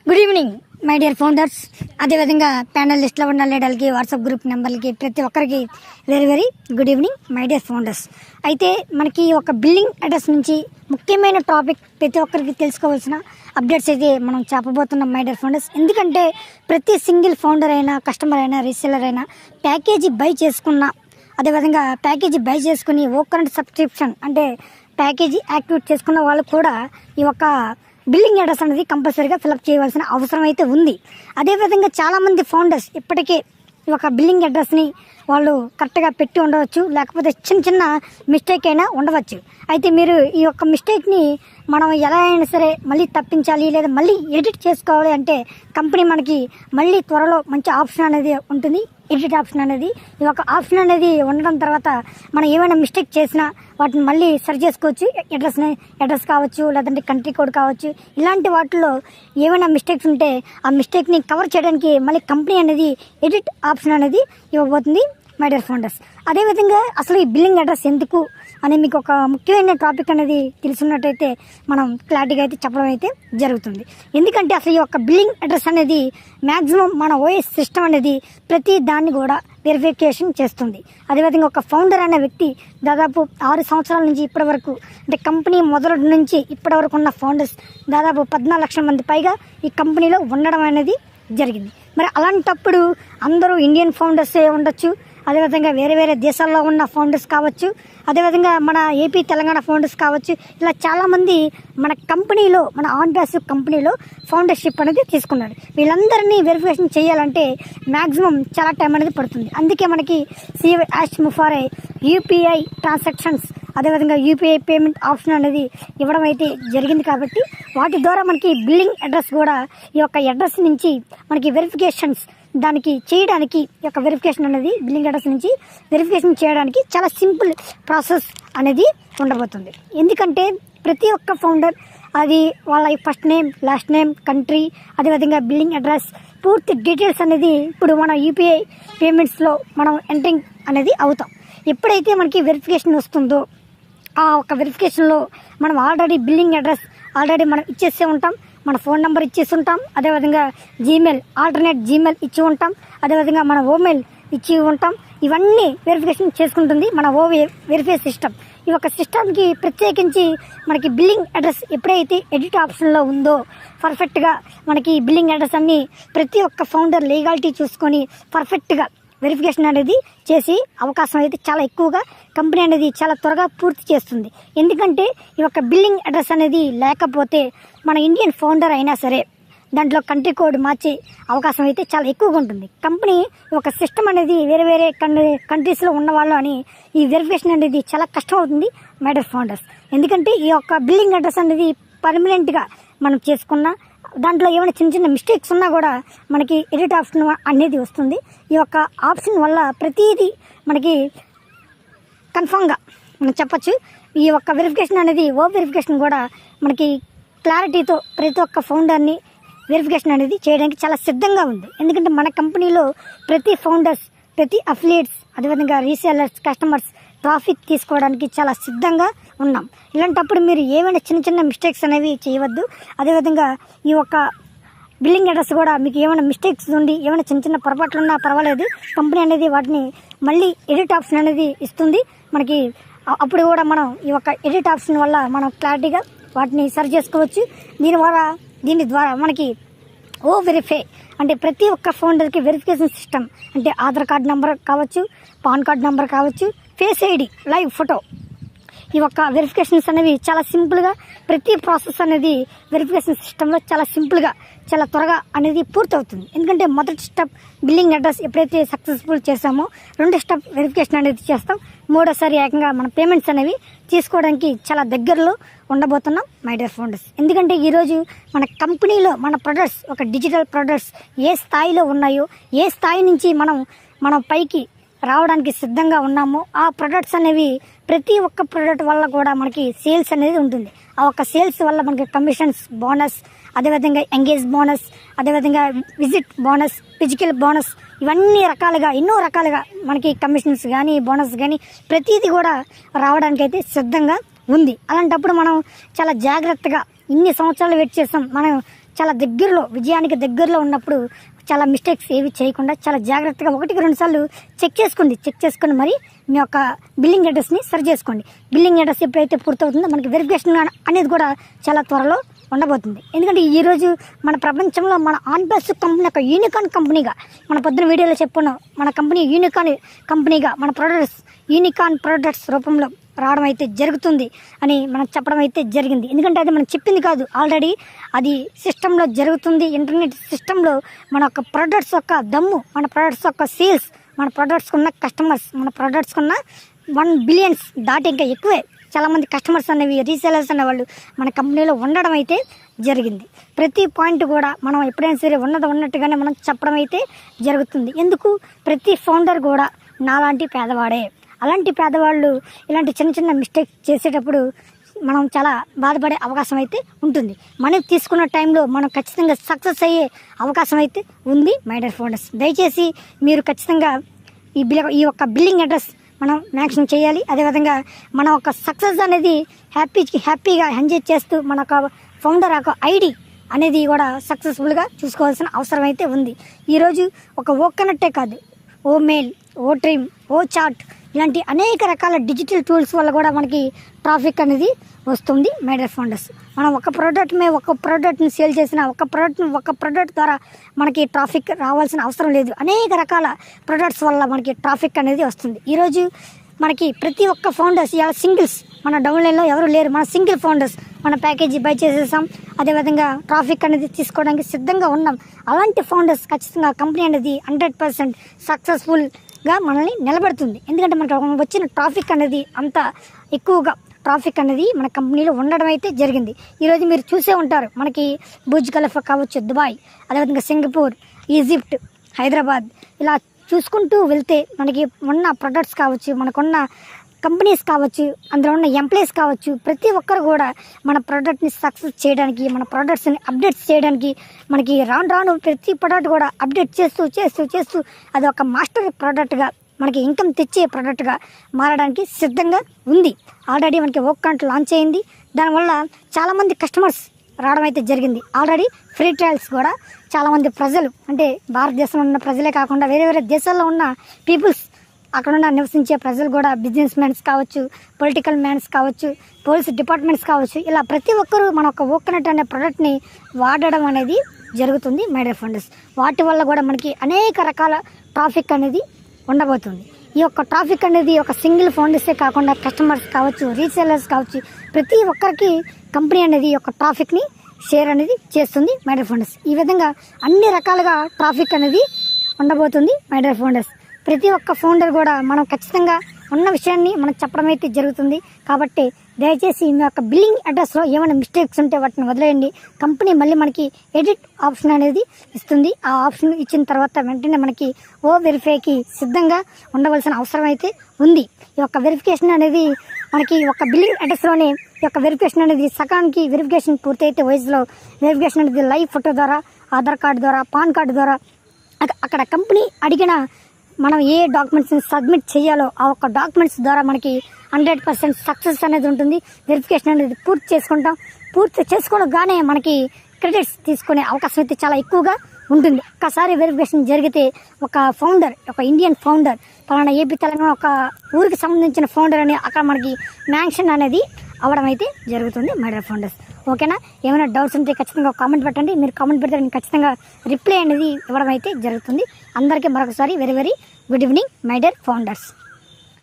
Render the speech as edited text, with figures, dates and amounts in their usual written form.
Good evening my dear founders, అదేవిధంగా panel లిస్ట్లో ఉన్న లీడర్లకి, వాట్సాప్ గ్రూప్ నెంబర్లకి, ప్రతి ఒక్కరికి very very good evening my dear founders. అయితే మనకి ఒక బిల్లింగ్ అడ్రస్ నుంచి ముఖ్యమైన టాపిక్ ప్రతి ఒక్కరికి తెలుసుకోవాల్సిన అప్డేట్స్ అయితే మనం చెప్పబోతున్నాం మై డియర్ ఫౌండర్స్. ఎందుకంటే ప్రతి సింగిల్ ఫౌండర్ అయినా, కస్టమర్ అయినా, రీసెల్లర్ అయినా ప్యాకేజీ బై చేసుకున్న, అదేవిధంగా ప్యాకేజీ బై చేసుకుని ఓ కరెంట్ సబ్స్క్రిప్షన్ అంటే ప్యాకేజీ యాక్టివేట్ చేసుకున్న వాళ్ళు కూడా ఈ యొక్క బిల్లింగ్ అడ్రస్ అనేది కంపల్సరీగా ఫిలప్ చేయవలసిన అవసరం అయితే ఉంది. అదేవిధంగా చాలామంది ఫౌండర్స్ ఇప్పటికే ఈ యొక్క బిల్లింగ్ అడ్రస్ని వాళ్ళు కరెక్ట్గా పెట్టి ఉండవచ్చు, లేకపోతే చిన్న చిన్న మిస్టేక్ అయినా ఉండవచ్చు. అయితే మీరు ఈ యొక్క మిస్టేక్ని మనం ఎలా అయినా సరే మళ్ళీ తప్పించాలి, లేదా మళ్ళీ ఎడిట్ చేసుకోవాలి అంటే కంపెనీ మనకి మళ్ళీ త్వరలో మంచి ఆప్షన్ అనేది ఉంటుంది, ఎడిట్ ఆప్షన్ అనేది. ఈ యొక్క ఆప్షన్ అనేది ఉండడం తర్వాత మనం ఏమైనా మిస్టేక్ చేసినా వాటిని మళ్ళీ సరి చేసుకోవచ్చు. అడ్రస్ కావచ్చు, లేదంటే కంట్రీ కోడ్ కావచ్చు, ఇలాంటి వాటిలో ఏమైనా మిస్టేక్స్ ఉంటే ఆ మిస్టేక్ని కవర్ చేయడానికి మళ్ళీ కంపెనీ అనేది ఎడిట్ ఆప్షన్ అనేది ఇవ్వబోతుంది మై డియర్ ఫౌండర్స్. అదేవిధంగా అసలు ఈ బిల్లింగ్ అడ్రస్ ఎందుకు అని మీకు ఒక ముఖ్యమైన టాపిక్ అనేది తెలుసున్నట్టయితే మనం క్లారిటీగా అయితే చెప్పడం అయితే జరుగుతుంది. ఎందుకంటే అసలు ఈ యొక్క బిల్లింగ్ అడ్రస్ అనేది మ్యాక్సిమం మన ఓఎస్ సిస్టమ్ అనేది ప్రతి దాన్ని కూడా వెరిఫికేషన్ చేస్తుంది. అదేవిధంగా ఒక ఫౌండర్ అనే వ్యక్తి దాదాపు 6 సంవత్సరాల నుంచి ఇప్పటి వరకు, అంటే కంపెనీ మొదటి నుంచి ఇప్పటి వరకు ఉన్న ఫౌండర్స్ దాదాపు 14 లక్షల మంది పైగా ఈ కంపెనీలో ఉండడం అనేది జరిగింది. మరి అలాంటప్పుడు అందరూ ఇండియన్ ఫౌండర్సే ఉండొచ్చు, అదేవిధంగా వేరే వేరే దేశాల్లో ఉన్న ఫౌండర్స్ కావచ్చు, అదేవిధంగా మన ఏపీ తెలంగాణ ఫౌండర్స్ కావచ్చు, ఇలా చాలామంది మన కంపెనీలో, మన ఆన్బ్యాసివ్ కంపెనీలో ఫౌండర్షిప్ అనేది తీసుకున్నారు. వీళ్ళందరినీ వెరిఫికేషన్ చేయాలంటే మ్యాక్సిమం చాలా టైం అనేది పడుతుంది. అందుకే మనకి సిఏ యాష్ ముఫారే యూపీఐ ట్రాన్సాక్షన్స్, అదేవిధంగా యూపీఐ పేమెంట్ ఆప్షన్ అనేది ఇవ్వడం అయితే జరిగింది. కాబట్టి వాటి ద్వారా మనకి బిల్లింగ్ అడ్రస్ కూడా ఈ యొక్క అడ్రస్ నుంచి మనకి వెరిఫికేషన్స్ దానికి చేయడానికి, ఈ యొక్క వెరిఫికేషన్ అనేది బిల్లింగ్ అడ్రస్ నుంచి వెరిఫికేషన్ చేయడానికి చాలా సింపుల్ ప్రాసెస్ అనేది ఉండబోతుంది. ఎందుకంటే ప్రతి ఒక్క ఫౌండర్ అది వాళ్ళ first name, last name, country, అదేవిధంగా బిల్లింగ్ అడ్రస్, పూర్తి డీటెయిల్స్ అనేది ఇప్పుడు మన యూపీఐ పేమెంట్స్లో మనం ఎంట్రింగ్ అనేది అవుతాం. ఎప్పుడైతే మనకి వెరిఫికేషన్ వస్తుందో ఆ ఒక వెరిఫికేషన్లో మనం ఆల్రెడీ బిల్లింగ్ అడ్రస్ ఆల్రెడీ మనం ఇచ్చేసే ఉంటాం, మన ఫోన్ నెంబర్ ఇచ్చేసి ఉంటాం, అదేవిధంగా జీమెయిల్, ఆల్టర్నేట్ జీమెయిల్ ఇచ్చి ఉంటాం, అదేవిధంగా మన ఓమెయిల్ ఇచ్చి ఉంటాం. ఇవన్నీ వెరిఫికేషన్ చేసుకుంటుంది మన వెరిఫై సిస్టమ్. ఈ యొక్క సిస్టమ్కి ప్రత్యేకించి మనకి బిల్లింగ్ అడ్రస్ ఎప్పుడైతే ఎడిట్ ఆప్షన్లో ఉందో పర్ఫెక్ట్గా మనకి బిల్లింగ్ అడ్రస్ అన్ని ప్రతి ఒక్క ఫౌండర్ లీగాలిటీ చూసుకొని పర్ఫెక్ట్గా వెరిఫికేషన్ అనేది చేసి అవకాశం అయితే చాలా ఎక్కువగా కంపెనీ అనేది చాలా త్వరగా పూర్తి చేస్తుంది. ఎందుకంటే ఈ యొక్క బిల్లింగ్ అడ్రస్ అనేది లేకపోతే మన ఇండియన్ ఫౌండర్ అయినా సరే దాంట్లో కంట్రీ కోడ్ మార్చే అవకాశం అయితే చాలా ఎక్కువగా ఉంటుంది. కంపెనీ ఒక సిస్టమ్ అనేది వేరే వేరే కంట్రీస్లో ఉన్నవాళ్ళు అని ఈ వెరిఫికేషన్ అనేది చాలా కష్టం అవుతుంది మై డియర్ ఫౌండర్స్. ఎందుకంటే ఈ యొక్క బిల్లింగ్ అడ్రస్ అనేది పర్మనెంట్గా మనం చేసుకున్న దాంట్లో ఏమైనా చిన్న చిన్న మిస్టేక్స్ ఉన్నా కూడా మనకి ఎడిట్ ఆప్షన్ అనేది వస్తుంది. ఈ యొక్క ఆప్షన్ వల్ల ప్రతిదీ మనకి కన్ఫామ్గా మనం చెప్పచ్చు. ఈ యొక్క వెరిఫికేషన్ అనేది వెరిఫికేషన్ కూడా మనకి క్లారిటీతో ప్రతి ఒక్క ఫౌండర్ని వెరిఫికేషన్ అనేది చేయడానికి చాలా సిద్ధంగా ఉంది. ఎందుకంటే మన కంపెనీలో ప్రతి ఫౌండర్స్, ప్రతి అఫిలియేట్స్, అదేవిధంగా రీసేలర్స్, కస్టమర్స్ ప్రాఫిట్ తీసుకోవడానికి చాలా సిద్ధంగా ఉన్నాం. ఇలాంటప్పుడు మీరు ఏమైనా చిన్న చిన్న మిస్టేక్స్ అనేవి చేయవద్దు. అదేవిధంగా ఈ యొక్క బిల్లింగ్ అడ్రస్ కూడా మీకు ఏమైనా మిస్టేక్స్ ఉండి ఏమైనా చిన్న చిన్న పొరపాట్లు ఉన్నా పర్వాలేదు, కంపెనీ అనేది వాటిని మళ్ళీ ఎడిట్ ఆప్షన్ అనేది ఇస్తుంది మనకి. అప్పుడు కూడా మనం ఈ యొక్క ఎడిట్ ఆప్షన్ వల్ల మనం క్లారిటీగా వాటిని సరి చేసుకోవచ్చు. దీని ద్వారా మనకి వెరిఫై అంటే ప్రతి ఒక్క ఫౌండర్కి వెరిఫికేషన్ సిస్టమ్ అంటే ఆధార్ కార్డ్ నెంబర్ కావచ్చు, పాన్ కార్డ్ నెంబర్ కావచ్చు, ఫేస్ ఐడి, లైవ్ ఫోటో, ఈ యొక్క వెరిఫికేషన్స్ అనేవి చాలా సింపుల్గా ప్రతి ప్రాసెస్ అనేది వెరిఫికేషన్ సిస్టంలో చాలా సింపుల్గా చాలా త్వరగా అనేది పూర్తవుతుంది. ఎందుకంటే మొదటి స్టెప్ బిల్లింగ్ అడ్రస్ ఎప్పుడైతే సక్సెస్ఫుల్ చేస్తామో రెండో స్టెప్ వెరిఫికేషన్ అనేది చేస్తాం, మూడోసారి ఏకంగా మన పేమెంట్స్ అనేవి తీసుకోవడానికి చాలా దగ్గరలో ఉండబోతున్నాం మై డియర్ ఫౌండర్స్. ఎందుకంటే ఈరోజు మన కంపెనీలో మన ప్రొడక్ట్స్, ఒక డిజిటల్ ప్రొడక్ట్స్ ఏ స్థాయిలో ఉన్నాయో, ఏ స్థాయి నుంచి మనం పైకి రావడానికి సిద్ధంగా ఉన్నామో ఆ ప్రొడక్ట్స్ అనేవి ప్రతి ఒక్క ప్రొడక్ట్ వల్ల కూడా మనకి సేల్స్ అనేది ఉంటుంది. ఆ ఒక్క సేల్స్ వల్ల మనకి కమిషన్స్, బోనస్, అదేవిధంగా ఎంగేజ్ బోనస్, అదేవిధంగా విజిట్ బోనస్, ఫిజికల్ బోనస్, ఇవన్నీ రకాలుగా ఎన్నో రకాలుగా మనకి కమిషన్స్ కానీ బోనస్ కానీ ప్రతిదీ కూడా రావడానికి అయితే సిద్ధంగా ఉంది. అలాంటప్పుడు మనం చాలా జాగ్రత్తగా ఇన్ని సంవత్సరాలు వెయిట్ చేస్తాం, మనం చాలా దగ్గరలో, విజయానికి దగ్గరలో ఉన్నప్పుడు చాలా మిస్టేక్స్ ఏవి చేయకుండా చాలా జాగ్రత్తగా 1-2 సార్లు చెక్ చేసుకుని మరి మీ యొక్క బిల్లింగ్ అడ్రస్ని సరి చేసుకోండి. బిల్లింగ్ అడ్రస్ ఎప్పుడైతే పూర్తవుతుందో మనకి వెరిఫికేషన్ అనేది కూడా చాలా త్వరలో ఉండబోతుంది. ఎందుకంటే ఈరోజు మన ప్రపంచంలో మన ఆన్బెస్ కంపెనీ ఒక యూనికార్న్ కంపెనీగా, మన పొద్దున వీడియోలో చెప్పుకున్నాం, మన కంపెనీ యూనికార్న్ కంపెనీగా మన ప్రొడక్ట్స్ యూనికార్న్ ప్రొడక్ట్స్ రూపంలో రావడం అయితే జరుగుతుంది అని మనం చెప్పడం అయితే జరిగింది. ఎందుకంటే అది మనం చెప్పింది కాదు, ఆల్రెడీ అది సిస్టంలో జరుగుతుంది. ఇంటర్నెట్ సిస్టంలో మన యొక్క ప్రొడక్ట్స్ యొక్క దమ్ము, మన ప్రొడక్ట్స్ యొక్క సేల్స్, మన ప్రొడక్ట్స్ ఉన్న కస్టమర్స్, మన ప్రొడక్ట్స్ ఉన్న 1 బిలియన్స్ దాటి ఇంకా ఎక్కువే చాలామంది కస్టమర్స్ అనేవి, రీసేలర్స్ అనేవాళ్ళు మన కంపెనీలో ఉండడం అయితే జరిగింది. ప్రతి పాయింట్ కూడా మనం ఎప్పుడైనా సరే ఉన్నట్టుగానే మనం చెప్పడం అయితే జరుగుతుంది. ఎందుకు? ప్రతి ఫౌండర్ కూడా నాలాంటి పేదవాడే. అలాంటి పేదవాళ్ళు ఇలాంటి చిన్న మిస్టేక్ చేసేటప్పుడు మనం చాలా బాధపడే అవకాశం అయితే ఉంటుంది. మనం తీసుకున్న టైంలో మనం ఖచ్చితంగా సక్సెస్ అయ్యే అవకాశం అయితే ఉంది. మై డియర్ ఫౌండర్స్, దయచేసి మీరు ఖచ్చితంగా ఈ యొక్క బిల్లింగ్ అడ్రస్ మనం మ్యాక్సిమం చేయాలి. అదేవిధంగా మన ఒక సక్సెస్ అనేది హ్యాపీగా ఎంజాయ్ చేస్తూ మన ఒక ఫౌండర్ యొక్క ఐడి అనేది కూడా సక్సెస్ఫుల్గా చూసుకోవాల్సిన అవసరం అయితే ఉంది. ఈరోజు ఒక ఓ కనెక్టే కాదు, ఓ మెయిల్, ఓ డ్రీమ్, ఓ చాట్, ఇలాంటి అనేక రకాల డిజిటల్ టూల్స్ వల్ల కూడా మనకి ట్రాఫిక్ అనేది వస్తుంది. మై డియర్ ఫౌండర్స్, మనం ఒక ప్రోడక్ట్ని సేల్ చేసిన ఒక ప్రోడక్ట్ ద్వారా మనకి ట్రాఫిక్ రావాల్సిన అవసరం లేదు. అనేక రకాల ప్రొడక్ట్స్ వల్ల మనకి ట్రాఫిక్ అనేది వస్తుంది. ఈరోజు మనకి ప్రతి ఒక్క ఫౌండర్స్ ఇలా సింగిల్స్ మన డౌన్లైన్లో ఎవరు లేరు, మన సింగిల్ ఫౌండర్స్ మన ప్యాకేజీ బై చేసేసాం. అదేవిధంగా ట్రాఫిక్ అనేది తీసుకోవడానికి సిద్ధంగా ఉన్నాం. అలాంటి ఫౌండర్స్ ఖచ్చితంగా కంపెనీ అనేది 100% సక్సెస్ఫుల్గా మనల్ని నిలబెడుతుంది. ఎందుకంటే మనకు వచ్చిన ట్రాఫిక్ అనేది అంత ఎక్కువగా ట్రాఫిక్ అనేది మన కంపెనీలో ఉండడం అయితే జరిగింది. ఈరోజు మీరు చూసే ఉంటారు, మనకి బుర్జ్ ఖలీఫా కావచ్చు, దుబాయ్, అదేవిధంగా సింగపూర్, ఈజిప్ట్, హైదరాబాద్, ఇలా చూసుకుంటూ వెళ్తే మనకి ఉన్న ప్రొడక్ట్స్ కావచ్చు, మనకున్న కంపెనీస్ కావచ్చు, అందులో ఉన్న ఎంప్లాయీస్ కావచ్చు, ప్రతి ఒక్కరు కూడా మన ప్రోడక్ట్ని సక్సెస్ చేయడానికి, మన ప్రోడక్ట్స్ని అప్డేట్స్ చేయడానికి మనకి రాను ప్రతి ప్రోడక్ట్ కూడా అప్డేట్ చేస్తూ అది ఒక మాస్టర్ ప్రోడక్ట్గా మనకి ఇన్కమ్ తెచ్చే ప్రోడక్ట్గా మారడానికి సిద్ధంగా ఉంది. ఆల్రెడీ మనకి ఓ అకౌంట్ లాంచ్ అయింది. దానివల్ల చాలామంది కస్టమర్స్ రావడం అయితే జరిగింది. ఆల్రెడీ ఫ్రీ ట్రయల్స్ కూడా చాలామంది ప్రజలు, అంటే భారతదేశంలో ఉన్న ప్రజలే కాకుండా వేరే దేశాల్లో ఉన్న పీపుల్స్, అక్కడున్న నివసించే ప్రజలు కూడా, బిజినెస్ మ్యాన్స్ కావచ్చు, పొలిటికల్ మ్యాన్స్ కావచ్చు, పోలీస్ డిపార్ట్మెంట్స్ కావచ్చు, ఇలా ప్రతి ఒక్కరూ మన ఒక ఓకనట్ అనే ప్రోడక్ట్ని వాడడం అనేది జరుగుతుంది. మై డియర్ ఫౌండర్స్, వాటి వల్ల కూడా మనకి అనేక రకాల ట్రాఫిక్ అనేది ఉండబోతుంది. ఈ యొక్క ట్రాఫిక్ అనేది ఒక సింగిల్ ఫౌండర్సే కాకుండా కస్టమర్స్ కావచ్చు, రీసేలర్స్ కావచ్చు, ప్రతి ఒక్కరికి కంపెనీ అనేది ఒక ట్రాఫిక్ని షేర్ అనేది చేస్తుంది. మై డియర్ ఫౌండర్స్, ఈ విధంగా అన్ని రకాలుగా ట్రాఫిక్ అనేది ఉండబోతుంది. మై డియర్ ఫౌండర్స్, ప్రతి ఒక్క ఫౌండర్ కూడా మనం ఖచ్చితంగా ఉన్న విషయాన్ని మనం చెప్పడం అయితే జరుగుతుంది. కాబట్టి దయచేసి మీ యొక్క బిల్లింగ్ అడ్రస్లో ఏమైనా మిస్టేక్స్ ఉంటే వాటిని వదిలేయండి. కంపెనీ మళ్ళీ మనకి ఎడిట్ ఆప్షన్ అనేది ఇస్తుంది. ఆ ఆప్షన్ ఇచ్చిన తర్వాత వెంటనే మనకి వెరిఫైకి సిద్ధంగా ఉండవలసిన అవసరం అయితే ఉంది. ఈ యొక్క వెరిఫికేషన్ అనేది మనకి ఒక బిల్లింగ్ అడ్రస్లోనే ఈ యొక్క వెరిఫికేషన్ అనేది సకానికి వెరిఫికేషన్ పూర్తయితే వయసులో వెరిఫికేషన్ అనేది లైవ్ ఫోటో ద్వారా, ఆధార్ కార్డు ద్వారా, పాన్ కార్డు ద్వారా అక్కడ కంపెనీ అడిగిన మనం ఏ డాక్యుమెంట్స్ని సబ్మిట్ చేయాలో ఆ ఒక్క డాక్యుమెంట్స్ ద్వారా మనకి 100% సక్సెస్ అనేది ఉంటుంది. వెరిఫికేషన్ అనేది పూర్తి చేసుకోగానే మనకి క్రెడిట్స్ తీసుకునే అవకాశం అయితే చాలా ఎక్కువగా ఉంటుంది. ఒక్కసారి వెరిఫికేషన్ జరిగితే ఒక ఫౌండర్, ఒక ఇండియన్ ఫౌండర్, పలానా ఏపీ తెలంగాణ ఒక ఊరికి సంబంధించిన ఫౌండర్ అని అక్కడ మనకి మ్యాన్షన్ అనేది అవ్వడం అయితే జరుగుతుంది. మై డియర్ ఫౌండర్స్, ఓకేనా? ఏమైనా డౌట్స్ ఉంటే ఖచ్చితంగా కామెంట్ పెట్టండి. మీరు కామెంట్ పెడితే నేను ఖచ్చితంగా రిప్లై అనేది ఇవ్వడం అయితే జరుగుతుంది. అందరికీ మరొకసారి very good evening my dear founders.